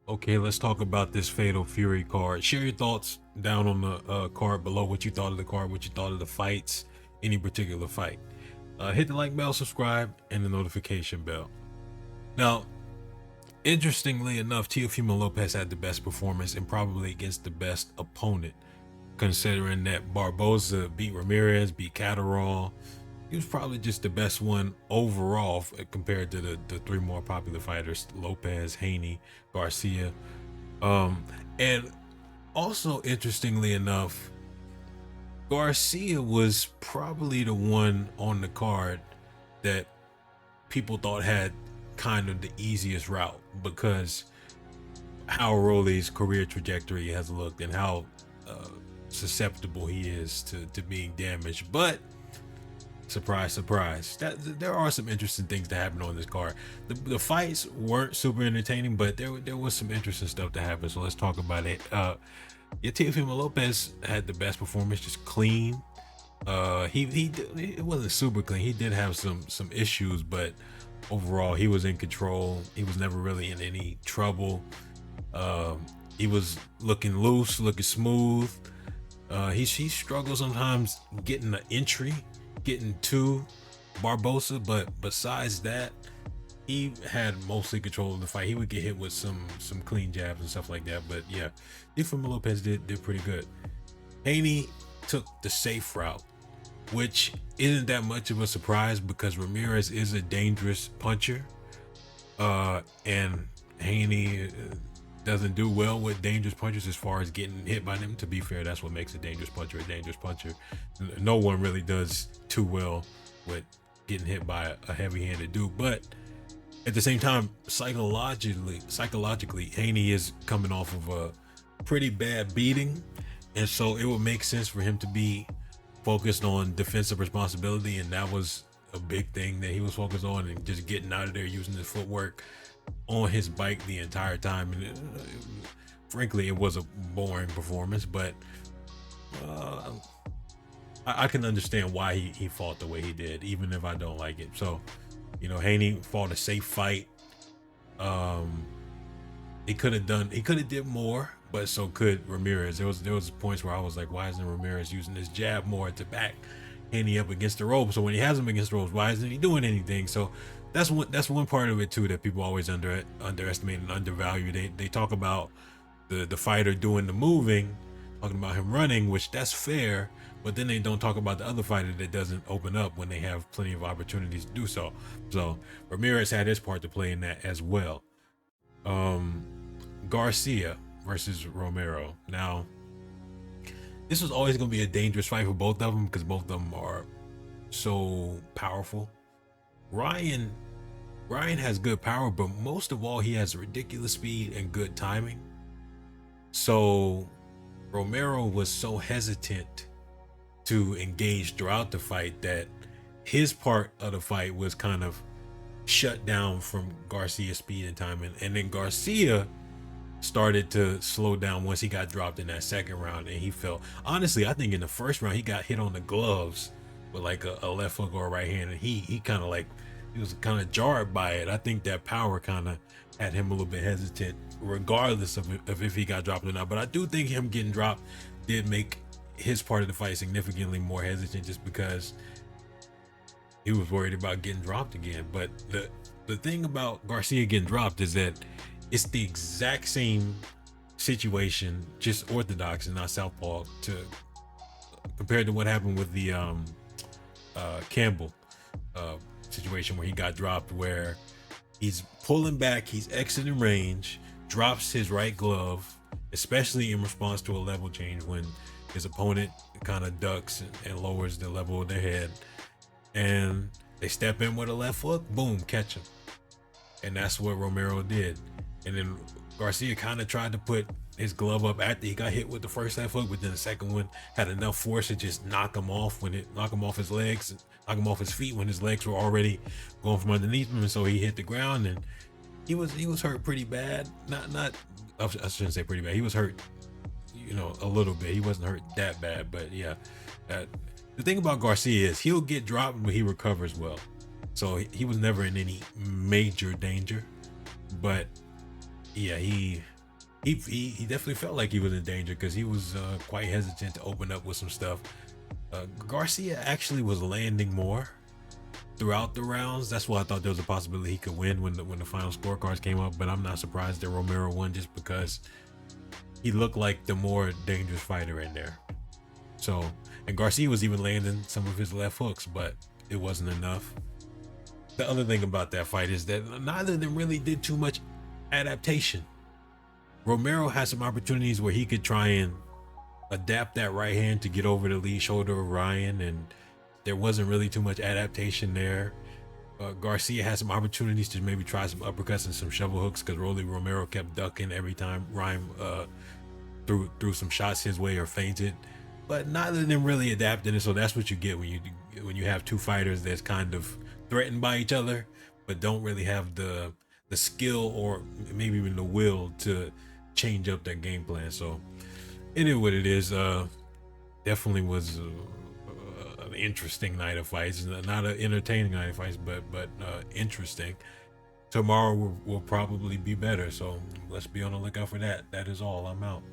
Okay, let's talk about this Fatal Fury card. Share your thoughts down on the card below. What you thought of the card, what you thought of the fights, any particular fight. Hit the like bell, subscribe, and the notification bell. Now, interestingly enough, Teofimo Lopez had the best performance and probably against the best opponent, considering that Barboza beat Ramirez, beat Catterall. He was probably just the best one overall compared to the three more popular fighters: Lopez, Haney, Garcia. And also, interestingly enough, Garcia was probably the one on the card that people thought had kind of the easiest route because how Rolly's career trajectory has looked and how uh, susceptible he is to being damaged. But surprise, surprise, that there are some interesting things that happen on this card. The fights weren't super entertaining, but there was some interesting stuff to happen. So let's talk about it. Yeah, Teofimo Lopez had the best performance, just clean. It wasn't super clean. He did have some issues, but overall he was in control. He was never really in any trouble. He was looking loose, looking smooth. He struggles sometimes getting the entry, getting to Barbosa, but besides that, he had mostly control of the fight. He would get hit with some clean jabs and stuff like that. But yeah, Teofimo Lopez did pretty good. Haney took the safe route, which isn't that much of a surprise because Ramirez is a dangerous puncher, and Haney doesn't do well with dangerous punchers as far as getting hit by them. To be fair, that's what makes a dangerous puncher a dangerous puncher. No one really does too well with getting hit by a heavy-handed dude, but at the same time, psychologically, Haney is coming off of a pretty bad beating, and so it would make sense for him to be focused on defensive responsibility, and that was a big thing that he was focused on, and just getting out of there using his footwork on his bike the entire time. And frankly, it was a boring performance, but uh, I can understand why he fought the way he did, even if I don't like it. So, Haney fought a safe fight. Um, he could have did more, but so could Ramirez. There was points where I was like, why isn't Ramirez using his jab more to back Haney up against the ropes? So when he has him against the ropes, why isn't he doing anything? So that's one part of it too that people always underestimate and undervalue. They talk about the fighter doing the moving, talking about him running, which that's fair, but then they don't talk about the other fighter that doesn't open up when they have plenty of opportunities to do so. So Ramirez had his part to play in that as well. Um, Garcia versus Romero. Now, this was always going to be a dangerous fight for both of them because both of them are so powerful. Ryan Ryan has good power, but most of all, he has ridiculous speed and good timing. So Romero was so hesitant to engage throughout the fight that his part of the fight was kind of shut down from Garcia's speed and timing. And then Garcia started to slow down once he got dropped in that second round, and he felt, honestly, I think in the first round he got hit on the gloves with like a left hook or a right hand, and he kind of like, he was kind of jarred by it. I think that power kind of had him a little bit hesitant regardless of if he got dropped or not. But I do think him getting dropped did make his part of the fight significantly more hesitant, just because he was worried about getting dropped again. But the thing about Garcia getting dropped is that it's the exact same situation, just orthodox and not southpaw, to compared to what happened with the Campbell situation where he got dropped, where he's pulling back, he's exiting range, drops his right glove, especially in response to a level change when his opponent kind of ducks and lowers the level of their head, and they step in with a left hook, boom, catch him. And that's what Romero did. And then Garcia kind of tried to put his glove up after he got hit with the first left hook, but then the second one had enough force to just knock him off his legs, knock him off his feet when his legs were already going from underneath him. And so he hit the ground, and he was hurt pretty bad. Not I shouldn't say pretty bad. He was hurt, a little bit. He wasn't hurt that bad, but yeah. The thing about Garcia is he'll get dropped, but he recovers well. So he was never in any major danger. But yeah, he he definitely felt like he was in danger because he was quite hesitant to open up with some stuff. Garcia actually was landing more throughout the rounds. That's why I thought there was a possibility he could win when the final scorecards came up. But I'm not surprised that Romero won just because he looked like the more dangerous fighter in there. So, and Garcia was even landing some of his left hooks, but it wasn't enough. The other thing about that fight is that neither of them really did too much adaptation. Romero had some opportunities where he could try and adapt that right hand to get over the lead shoulder of Ryan, and there wasn't really too much adaptation there. Garcia had some opportunities to maybe try some uppercuts and some shovel hooks because Rolly Romero kept ducking every time Ryan threw some shots his way or feinted, but neither of them really adapted. And so that's what you get when you have two fighters that's kind of threatened by each other, but don't really have the skill or maybe even the will to change up their game plan. So it is what it is. Definitely was an interesting night of fights. Not an entertaining night of fights, but interesting. Tomorrow will probably be better. So let's be on the lookout for that. That is all. I'm out.